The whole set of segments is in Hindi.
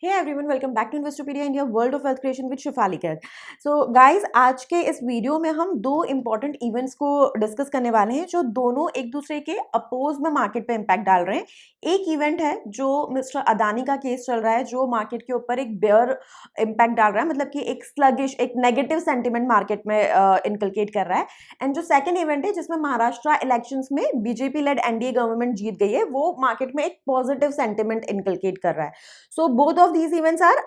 Hey everyone, welcome back to Investopedia India, world of wealth creation with Shifali Garg. So guys, आज के इस वीडियो में हम दो इंपॉर्टेंट इवेंट्स को डिस्कस करने वाले हैं जो दोनों एक दूसरे के अपोज में मार्केट पे इम्पैक्ट डाल रहे हैं। एक इवेंट है जो मिस्टर अदानी का केस चल रहा है, जो मार्केट के ऊपर एक बेयर इम्पैक्ट डाल रहा है, मतलब कि एक स्लगिश, एक नेगेटिव सेंटिमेंट मार्केट में इनकलकेट कर रहा है। एंड जो सेकंड इवेंट है जिसमें महाराष्ट्र इलेक्शंस में बीजेपी लेड एनडीए गवर्नमेंट जीत गई है, वो मार्केट में एक पॉजिटिव सेंटिमेंट इनकलकेट कर रहा है। So both of these events are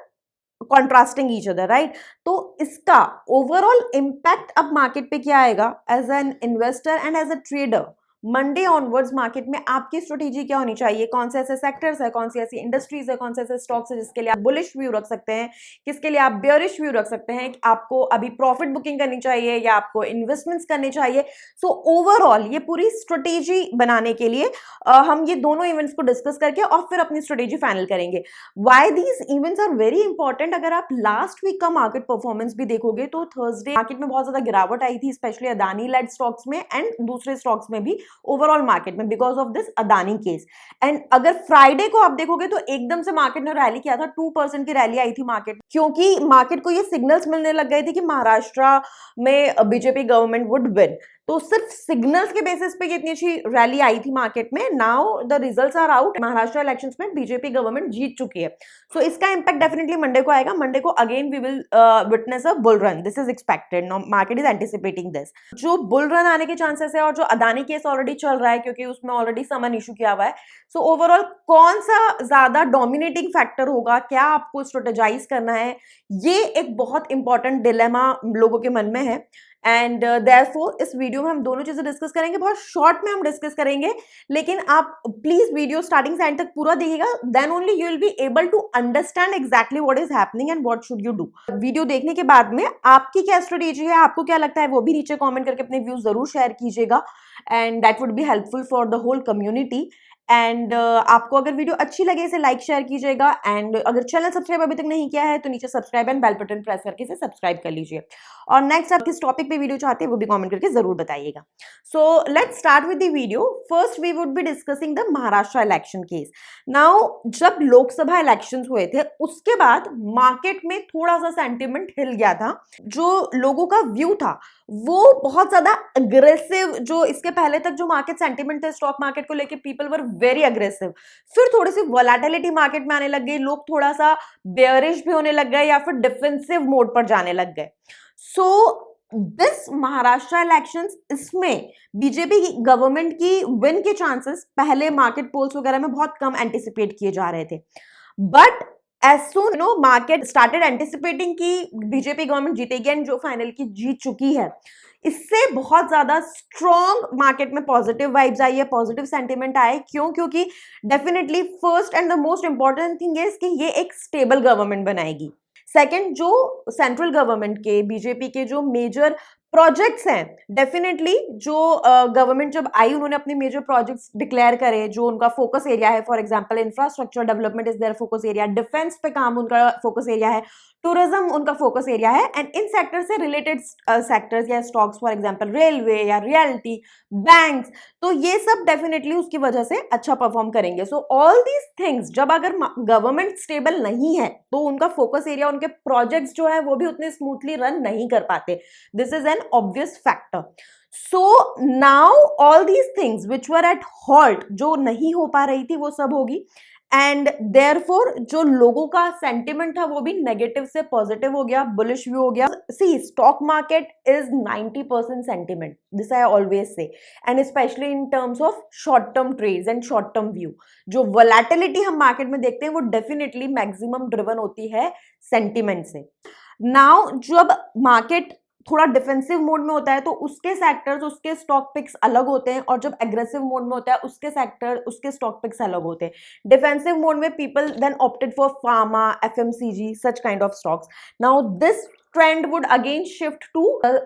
contrasting each other, right? तो इसका ओवरऑल इम्पैक्ट अब मार्केट पे क्या आएगा as an investor and as a trader? Monday onwards market में आपकी स्ट्रेटेजी क्या होनी चाहिए? कौन से ऐसे सेक्टर्स है, कौन सी ऐसी इंडस्ट्रीज है, कौन से ऐसे स्टॉक्स है जिसके लिए आप बुलिश व्यू रख सकते हैं, किसके लिए आप बेयरिश व्यू रख सकते हैं? आपको अभी प्रॉफिट बुकिंग करनी चाहिए या आपको इन्वेस्टमेंट्स करनी चाहिए? सो ओवरऑल ये पूरी स्ट्रेटेजी बनाने के लिए हम ये दोनों इवेंट्स को डिस्कस करके और फिर अपनी स्ट्रेटेजी फाइनल करेंगे। Why these events are very important? अगर आप लास्ट वीक का मार्केट परफॉर्मेंस भी देखोगे तो थर्सडे मार्केट में बहुत ज्यादा गिरावट आई थी, स्पेशली अदानी लेड स्टॉक्स में एंड दूसरे स्टॉक्स में भी, ओवरऑल मार्केट में, because of this Adani case. And अगर फ्राइडे को आप देखोगे तो एकदम से मार्केट ने रैली किया था, 2% की रैली आई थी मार्केट, क्योंकि मार्केट को ये सिग्नल्स मिलने लग गए थे कि महाराष्ट्र में बीजेपी गवर्नमेंट वुड विन। तो सिर्फ सिग्नल्स के बेसिस पे इतनी अच्छी रैली आई थी मार्केट में। Now the results are out, Maharashtra elections में बीजेपी गवर्नमेंट जीत चुकी है। सो इसका इंपैक्ट डेफिनेटली मंडे को आएगा। मंडे को again we will witness a bull run, this is expected, market is anticipating this. जो बुल रन आने के चांसेस है और जो अदानी केस ऑलरेडी चल रहा है क्योंकि उसमें ऑलरेडी समन इशू किया हुआ है। सो ओवरऑल कौन सा ज्यादा डोमिनेटिंग फैक्टर होगा, क्या आपको स्ट्रेटेजाइज करना है, ये एक बहुत इंपॉर्टेंट डिलेमा लोगों के मन में है। एंड देयरफॉर इस वीडियो में हम दोनों चीजें डिस्कस करेंगे, बहुत शॉर्ट में हम डिस्कस करेंगे, लेकिन आप प्लीज वीडियो स्टार्टिंग से एंड तक पूरा देखिएगा, then only you will be able to understand exactly what is happening and what should you do. Video देखने के बाद में आपकी क्या स्ट्रेटेजी है, आपको क्या लगता है, वो भी नीचे कॉमेंट करके अपने व्यूज जरूर शेयर कीजिएगा, and that would be helpful for the whole community. And आपको अगर वीडियो अच्छी लगे इसे लाइक शेयर कीजिएगा, एंड अगर चैनल सब्सक्राइब अभी तक नहीं किया है तो नीचे subscribe and bell button press करके इसे सब्सक्राइब कर लीजिए। और नेक्स्ट आप किस टॉपिक पे वीडियो चाहते हैं वो भी कमेंट करके जरूर बताइएगा। So let's start with the video. First we would be discussing the Maharashtra election case. Now जब लोकसभा इलेक्शंस हुए थे उसके बाद मार्केट में थोड़ा सा सेंटिमेंट हिल गया था। जो लोगों का व्यू था वो बहुत ज्यादा अग्रेसिव, जो इसके पहले तक जो मार्केट सेंटिमेंट थे स्टॉक मार्केट को लेके, पीपल वर वेरी अग्रेसिव। फिर थोड़ी सी वोलेटिलिटी मार्केट में आने लग गई, लोग थोड़ा सा बेयरिश भी होने लग गए या फिर डिफेंसिव मोड पर जाने लग गए। सो दिस महाराष्ट्र इलेक्शंस, इसमें बीजेपी गवर्नमेंट की विन के चांसेस पहले मार्केट पोल्स वगैरह में बहुत कम एंटिसिपेट किए जा रहे थे, but as soon market started anticipating कि बीजेपी गवर्नमेंट जीतेगी एंड जो फाइनल की जीत चुकी है, इससे बहुत ज्यादा स्ट्रॉन्ग मार्केट में पॉजिटिव वाइब्स आई है, पॉजिटिव सेंटिमेंट आए। क्यों? क्योंकि definitely first and the most important thing is कि ये एक स्टेबल गवर्नमेंट बनाएगी। सेकंड, जो सेंट्रल गवर्नमेंट के, बीजेपी के जो मेजर प्रोजेक्ट्स हैं, डेफिनेटली जो गवर्नमेंट जब आई उन्होंने अपने मेजर प्रोजेक्ट्स डिक्लेयर करे, जो उनका फोकस एरिया है, for example infrastructure development is their focus area, defence पे काम उनका फोकस एरिया है, टूरिज्म उनका फोकस एरिया है, एंड इन सेक्टर से रिलेटेड सेक्टर्स या स्टॉक्स, फॉर एग्जांपल रेलवे या रियल्टी, बैंक्स, तो ये सब डेफिनेटली उसकी वजह से अच्छा परफॉर्म करेंगे। सो ऑल दीज थिंग्स, जब अगर गवर्नमेंट स्टेबल नहीं है तो उनका फोकस एरिया, उनके प्रोजेक्ट्स जो है वो भी उतने स्मूथली रन नहीं कर पाते। This is an obvious factor. So now all these things which were at halt, जो नहीं हो पा रही थी वो सब होगी, एंड देयरफॉर जो लोगों का सेंटिमेंट था वो भी नेगेटिव से पॉजिटिव हो गया, बुलिश व्यू हो गया। See, stock market is 90% sentiment, this I always say, and specially in terms of short term trades and short term view. जो वोलेटिलिटी हम मार्केट में देखते हैं वो डेफिनेटली मैक्सिमम ड्रिवन होती है सेंटिमेंट से। नाउ जब मार्केट थोड़ा डिफेंसिव मोड में होता है तो उसके सेक्टर्स, उसके स्टॉक पिक्स अलग होते हैं, और जब एग्रेसिव मोड में होता है उसके सेक्टर, उसके स्टॉक पिक्स अलग होते हैं। डिफेंसिव मोड में people then opted for pharma, FMCG, such kind of stocks. Now this trend would again shift to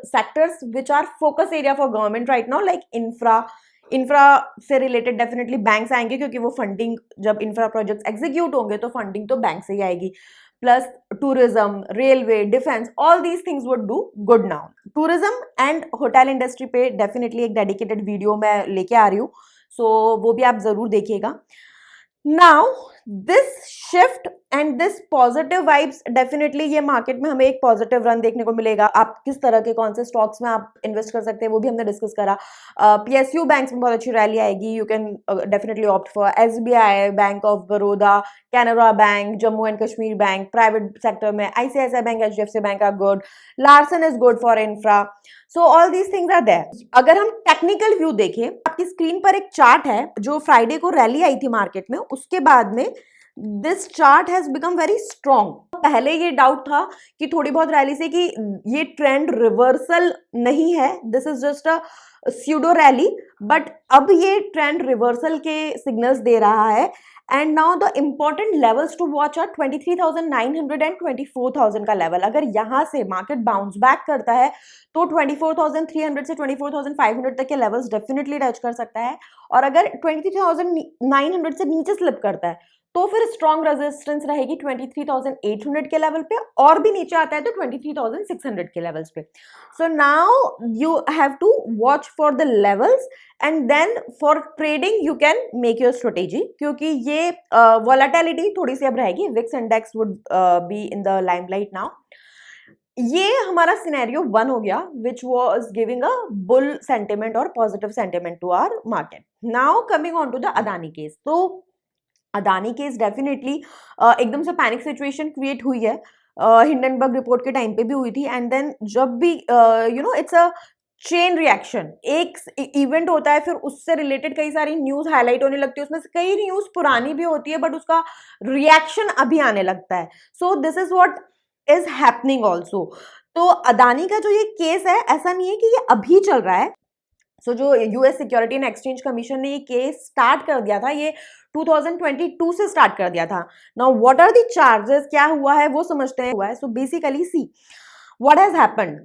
sectors which are focus area for government right now, like infra से रिलेटेड डेफिनेटली बैंक्स आएंगे, क्योंकि वो फंडिंग, जब इंफ्रा प्रोजेक्ट्स एग्जीक्यूट होंगे तो फंडिंग तो बैंक से ही आएगी, plus tourism, railway, defence, all these things would do good. Now tourism and hotel industry पे डेफिनेटली एक डेडिकेटेड वीडियो मैं लेके आ रही हूँ, सो वो भी आप जरूर देखिएगा। Now this shift and this positive vibes definitely ये मार्केट में हमें एक पॉजिटिव रन देखने को मिलेगा। आप किस तरह के कौन से स्टॉक्स में आप इन्वेस्ट कर सकते हैं वो भी हमने डिस्कस करा। पीएसयू बैंक्स में बहुत अच्छी रैली आएगी, you can definitely opt for SBI, bank of Baroda, Canara bank, Jammu and Kashmir bank. Private sector में ICICI bank, HDFC bank are good, Larsen is good for infra. So all these things are there. अगर हम टेक्निकल व्यू देखें, आपकी स्क्रीन पर एक चार्ट है जो फ्राइडे को रैली आई थी मार्केट में, उसके बाद में this chart has become very strong. पहले ये डाउट था कि थोड़ी बहुत रैली से कि ये ट्रेंड रिवर्सल नहीं है, this is just a pseudo rally, but अब ये ट्रेंड रिवर्सल के सिग्नल्स दे रहा है। And now the important levels to watch are 23,900 and 24,000 का लेवल। अगर यहाँ से मार्केट बाउंस बैक करता है तो 24,300 से 24,500 तक के लेवल्स डेफिनेटली टच कर सकता है, और अगर 23,900 से नीचे स्लिप करता है तो फिर स्ट्रॉन्ग रेजिस्टेंस रहेगी 23,800 के लेवल पे, और भी नीचे आता है तो 23,600 के लेवल्स पे। So now you have to watch for the levels and then for trading you can make your strategy, क्योंकि ये वॉलेटिलिटी थोड़ी सी अब रहेगी। VIX index would be in the limelight now. ये हमारा सिनेरियो 1 हो गया which was giving a bull sentiment और positive sentiment to our market. Now coming on to the Adani case. तो अदानी केस डेफिनेटली एकदम से पैनिक सिचुएशन क्रिएट हुई है, हिंडनबर्ग रिपोर्ट के टाइम पे भी हुई थी। एंड देन जब भी you know it's a chain reaction, एक इवेंट होता है फिर उससे रिलेटेड कई सारी न्यूज हाईलाइट होने लगती है, उसमें से कई न्यूज पुरानी भी होती है बट उसका रिएक्शन अभी आने लगता है। सो this is what is happening also. तो अदानी का जो ये केस है, ऐसा नहीं है कि ये अभी चल रहा है। सो जो US security and exchange Commission ने ये केस स्टार्ट कर दिया था, ये 2022 से स्टार्ट कर दिया था। Now what are the charges, क्या हुआ है वो समझते हैं। हुआ है, so basically see what has happened.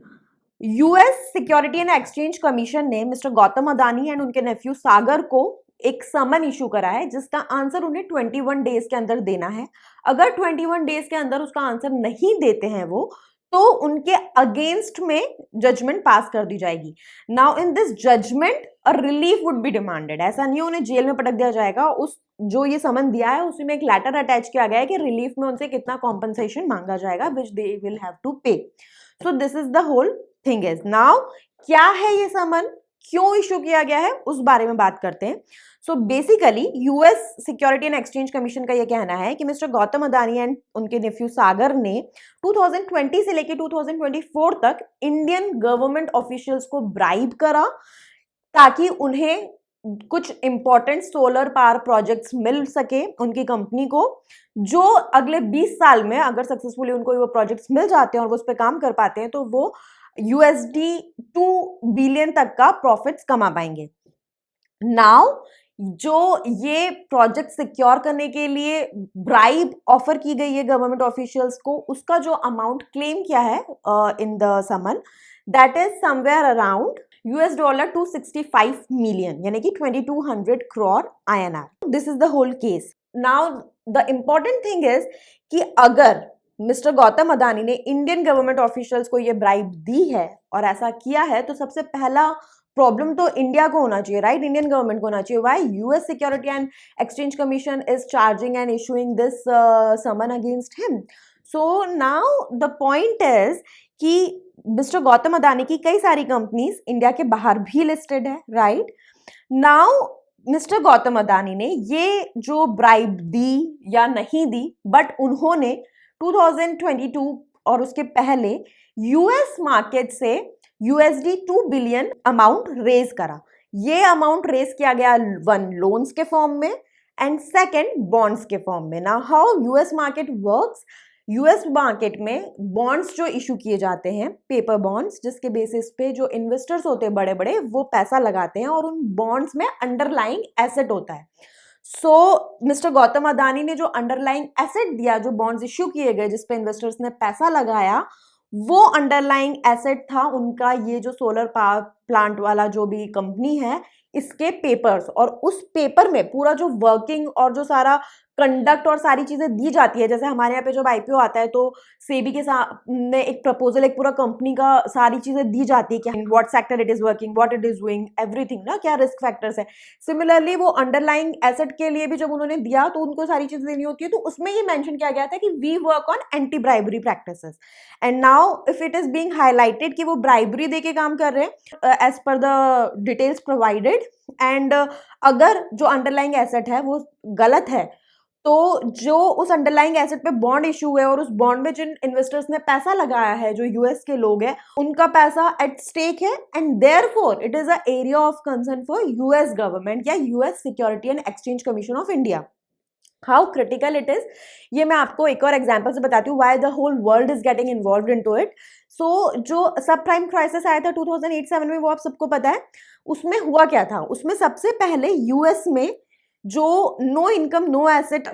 US security and exchange Commission ने मिस्टर गौतम अदानी एंड उनके नेफ्यू सागर को एक समन इशू करा है, जिसका आंसर उन्हें 21 डेज के अंदर देना है। अगर 21 डेज के अंदर उसका आंसर नहीं देते हैं वो, तो उनके अगेंस्ट में जजमेंट पास कर दी जाएगी। Now in this judgement a relief would be demanded. ऐसा नहीं उन्हें जेल में पटक दिया जाएगा। उस जो ये समन दिया है उसी में एक लेटर अटैच किया गया है कि रिलीफ में उनसे कितना कॉम्पनसेशन मांगा जाएगा which they will have to pay. So this is the whole thing is. नाउ क्या है ये समन, क्यों इशू किया गया है, उस बारे में बात करते हैं। So basically US security and exchange commission का यह कहना है कि मिस्टर गौतम अदानी एंड उनके नेफ्यू सागर ने 2020 से लेकर 2024 तक इंडियन गवर्नमेंट ऑफिशियल्स को ब्राइब करा ताकि उन्हें कुछ इंपॉर्टेंट सोलर पावर प्रोजेक्ट्स मिल सके उनकी कंपनी को, जो अगले 20 साल में अगर सक्सेसफुली उनको वो प्रोजेक्ट्स मिल जाते हैं और वो उस पर काम कर पाते हैं तो वो $2 बिलियन तक का प्रॉफिट्स कमा पाएंगे। नाउ जो ये प्रोजेक्ट सिक्योर करने के लिए ब्राइब ऑफर की गई है गवर्नमेंट ऑफिशियल्स को, उसका जो अमाउंट क्लेम किया है in the summon, that is somewhere around $265 million, यानी कि 2200 crore INR। This is the whole case. Now the important thing is कि अगर मिस्टर गौतम अदानी ने इंडियन गवर्नमेंट ऑफिशियल्स को ये ब्राइब दी है और ऐसा किया है, तो सबसे पहला प्रॉब्लम तो इंडिया को होना चाहिए, राइट? इंडियन गवर्नमेंट को होना चाहिए। Why US security and exchange Commission is charging and issuing this summon against him? So now the point is कि मिस्टर गौतम अदानी की कई सारी कंपनीज इंडिया के बाहर भी लिस्टेड है, right? Now mister Gautam Adani ने ये जो ब्राइब दी या नहीं दी, बट उन्होंने 2022 और उसके पहले यूएस मार्केट से $2 बिलियन अमाउंट रेज करा। ये अमाउंट रेज किया गया 1 लोन्स के फॉर्म में एंड सेकंड बॉन्ड्स के फॉर्म में। Now how US market works, US market में बॉन्ड्स जो इशू किए जाते हैं, पेपर बॉन्ड्स, जिसके बेसिस पे जो इन्वेस्टर्स होते हैं बड़े बड़े वो पैसा लगाते हैं और उन बॉन्ड्स में अंडरलाइंग एसेट होता है। सो मिस्टर गौतम अदानी ने जो अंडरलाइंग एसेट दिया, जो बॉन्ड्स इश्यू किए गए जिस पे इन्वेस्टर्स ने पैसा लगाया, वो अंडरलाइंग एसेट था उनका ये जो सोलर पावर प्लांट वाला जो भी कंपनी है, इसके पेपर्स। और उस पेपर में पूरा जो वर्किंग और जो सारा कंडक्ट और सारी चीजें दी जाती है। जैसे हमारे यहाँ पे जब आईपीओ आता है तो सेबी के सामने एक प्रपोजल, एक पूरा कंपनी का सारी चीजें दी जाती है कि what sector it is working, what it is doing, everything ना, क्या रिस्क फैक्टर्स है। सिमिलरली वो अंडरलाइंग एसेट के लिए भी जब उन्होंने दिया तो उनको सारी चीजें देनी होती है, तो उसमें ये मेंशन किया गया था कि we work on anti bribery practices. And now if it is being highlighted कि वो ब्राइबरी दे के काम कर रहे हैं as per the details provided, and अगर जो अंडरलाइंग एसेट है वो गलत है, तो जो उस अंडरलाइंग एसेट पे बॉन्ड इशू है और उस बॉन्ड में जिन इन्वेस्टर्स ने पैसा लगाया है, जो यूएस के लोग हैं, उनका पैसा एट स्टेक है, and therefore it is a area of concern for US government या US security and exchange commission of India. How critical it is, ये मैं आपको एक और एग्जांपल से बताती हूँ, why the whole world is getting involved into it. So जो सब प्राइम क्राइसिस आया था 2008-7 में, वो आप सबको पता है, उसमें हुआ क्या था। उसमें सबसे पहले यूएस में जो नो इनकम नो एसेट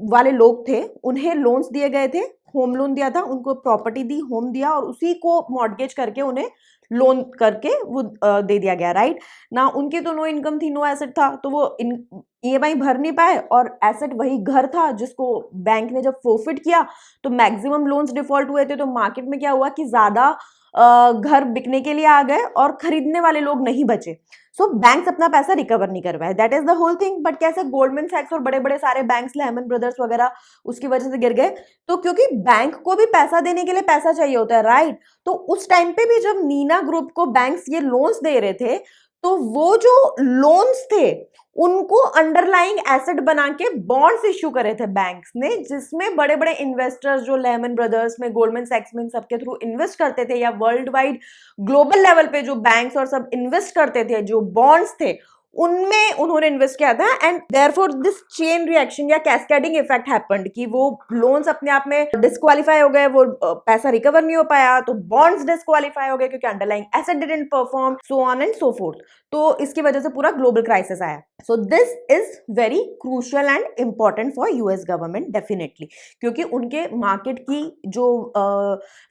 वाले लोग थे, उन्हें लोन्स दिए गए थे, होम लोन दिया था, उनको प्रॉपर्टी दी, होम दिया, और उसी को मॉर्गेज करके उन्हें लोन करके वो दे दिया गया, राइट ना। उनकी तो नो इनकम थी, नो एसेट था, तो वो ईएमआई भर नहीं पाए, और एसेट वही घर था जिसको बैंक ने जब फोरफिट किया तो मैक्सिमम लोन्स डिफॉल्ट हुए थे। तो मार्केट में क्या हुआ कि ज्यादा घर बिकने के लिए आ गए और खरीदने वाले लोग नहीं बचे। सो बैंक्स अपना पैसा रिकवर नहीं कर पाए, that is the whole thing. But कैसे गोल्डमैन सैक्स और बड़े बड़े सारे बैंक्स, लेमन ब्रदर्स वगैरह, उसकी वजह से गिर गए, तो क्योंकि बैंक को भी पैसा देने के लिए पैसा चाहिए होता है, राइट। तो उस टाइम पे भी जब नीना ग्रुप को बैंक्स ये लोन्स दे रहे थे, तो वो जो लोन्स थे उनको अंडरलाइंग एसेट बना के बॉन्ड्स इश्यू करे थे बैंक्स ने, जिसमें बड़े बड़े इन्वेस्टर्स जो लेमन ब्रदर्स में, गोल्डमैन सैक्स में, सबके थ्रू इन्वेस्ट करते थे, या वर्ल्ड वाइड ग्लोबल लेवल पे जो बैंक्स और सब इन्वेस्ट करते थे, जो बॉन्ड्स थे, उनमें उन्होंने इन्वेस्ट किया था। And therefore this chain reaction या कैस्केडिंग इफेक्ट हैपेंड कि वो लोन्स अपने आप में डिस्क्वालीफाई हो गए, वो पैसा रिकवर नहीं हो पाया, तो बॉन्ड्स डिस्क्वालीफाई हो गए क्योंकि underlying asset didn't perform, so on and so forth. तो इसकी वजह से पूरा ग्लोबल क्राइसिस आया। So this is very crucial and important for US government definitely, क्योंकि उनके मार्केट की जो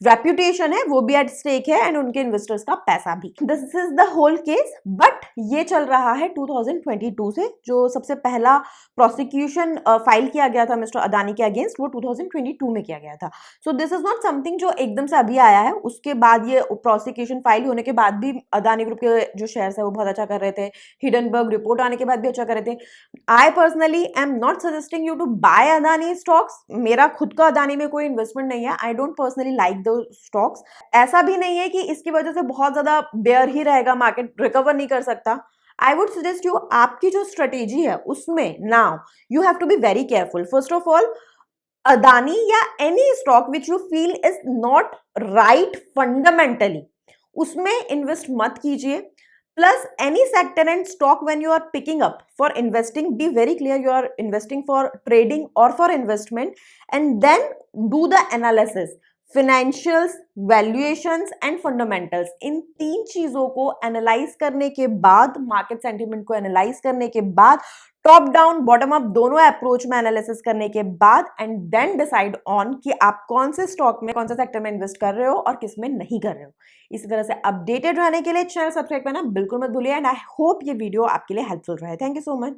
रेप्यूटेशन है वो भी एट स्टेक है, एंड उनके इन्वेस्टर्स का पैसा भी। This is the whole case. But ये चल रहा है 2022 से, जो सबसे पहला प्रोसिक्यूशन फाइल किया गया था मिस्टर अदानी के अगेंस्ट, वो 2022 में किया गया था। सो दिस इज नॉट समथिंग जो एकदम से अभी आया है। उसके बाद ये प्रोसिक्यूशन फाइल होने के बाद भी अदानी ग्रुप के जो शेयर्स है वो बहुत अच्छा कर रहे थे, हिडनबर्ग रिपोर्ट आने के बाद भी अच्छा कर रहे थे। I personally am not suggesting you to buy Adani stocks. मेरा खुद का अदानी में कोई इन्वेस्टमेंट नहीं है, I don't personally like those stocks. ऐसा भी नहीं है कि इसकी वजह से बहुत ज्यादा बेयर ही रहेगा, मार्केट रिकवर नहीं कर सकता। आई वुड सजेस्ट यू, आपकी जो स्ट्रेटेजी है उसमें now you have to be very careful. First of all, Adani या any stock which you feel is not right fundamentally, उसमें इन्वेस्ट मत कीजिए। Plus any sector and stock when you are picking up for investing, be very clear you are investing for trading or for investment, and then do the analysis, financials, valuations and fundamentals. इन तीन चीजों को एनालाइज करने के बाद, मार्केट सेंटिमेंट को एनालाइज करने के बाद, टॉप डाउन बॉटम अप दोनों अप्रोच में एनालिसिस करने के बाद, एंड देन डिसाइड ऑन कि आप कौन से स्टॉक में, कौन से सेक्टर में इन्वेस्ट कर रहे हो और किस में नहीं कर रहे हो। इसी तरह से अपडेटेड रहने के लिए चैनल सब्सक्राइब करना बिल्कुल मत भूलिए, एंड आई होप ये वीडियो आपके लिए हेल्पफुल रहे। Thank you so much.